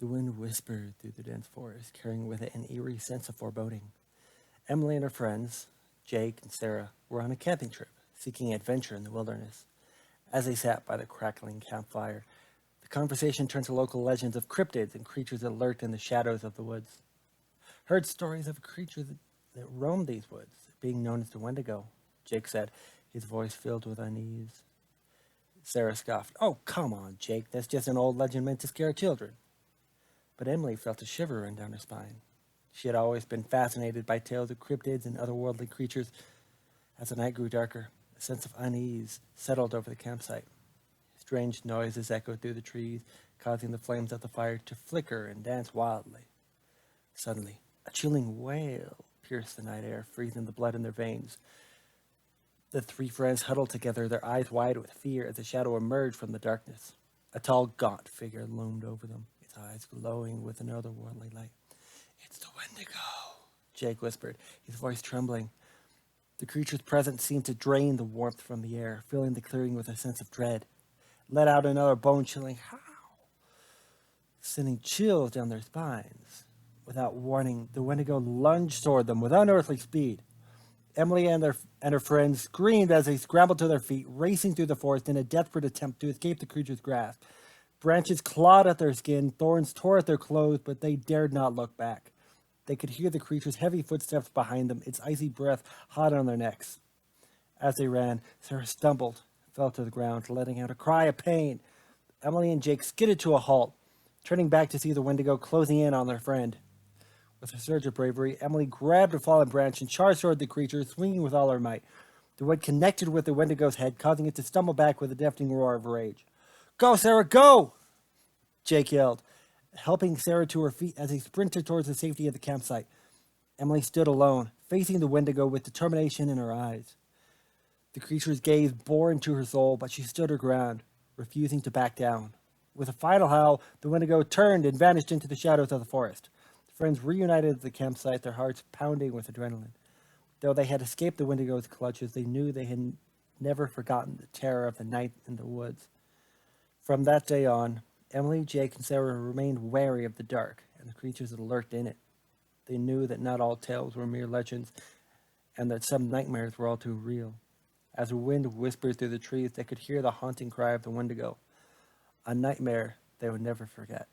The wind whispered through the dense forest, carrying with it an eerie sense of foreboding. Emily and her friends, Jake and Sarah, were on a camping trip, seeking adventure in the wilderness. As they sat by the crackling campfire, the conversation turned to local legends of cryptids and creatures that lurked in the shadows of the woods. Heard stories of a creature that roamed these woods, being known as the Wendigo, Jake said, his voice filled with unease. Sarah scoffed. Oh, come on, Jake. That's just an old legend meant to scare children. But Emily felt a shiver run down her spine. She had always been fascinated by tales of cryptids and otherworldly creatures. As the night grew darker, a sense of unease settled over the campsite. Strange noises echoed through the trees, causing the flames of the fire to flicker and dance wildly. Suddenly, a chilling wail pierced the night air, freezing the blood in their veins. The three friends huddled together, their eyes wide with fear as a shadow emerged from the darkness. A tall, gaunt figure loomed over them, its eyes glowing with an otherworldly light. It's the Wendigo, Jake whispered, his voice trembling. The creature's presence seemed to drain the warmth from the air, filling the clearing with a sense of dread. It let out another bone-chilling howl, sending chills down their spines. Without warning, the Wendigo lunged toward them with unearthly speed. Emily and her friends screamed as they scrambled to their feet, racing through the forest in a desperate attempt to escape the creature's grasp. Branches clawed at their skin, thorns tore at their clothes, but they dared not look back. They could hear the creature's heavy footsteps behind them, its icy breath hot on their necks. As they ran, Sarah stumbled, fell to the ground, letting out a cry of pain. Emily and Jake skidded to a halt, turning back to see the Wendigo closing in on their friend. With a surge of bravery, Emily grabbed a fallen branch and charged toward the creature, swinging with all her might. The wood connected with the Wendigo's head, causing it to stumble back with a deafening roar of rage. Go, Sarah, go! Jake yelled, helping Sarah to her feet as he sprinted towards the safety of the campsite. Emily stood alone, facing the Wendigo with determination in her eyes. The creature's gaze bore into her soul, but she stood her ground, refusing to back down. With a final howl, the Wendigo turned and vanished into the shadows of the forest. The friends reunited at the campsite, their hearts pounding with adrenaline. Though they had escaped the Wendigo's clutches, they knew they had never forgotten the terror of the night in the woods. From that day on, Emily, Jake, and Sarah remained wary of the dark and the creatures that lurked in it. They knew that not all tales were mere legends, and that some nightmares were all too real. As the wind whispered through the trees, they could hear the haunting cry of the Wendigo, a nightmare they would never forget.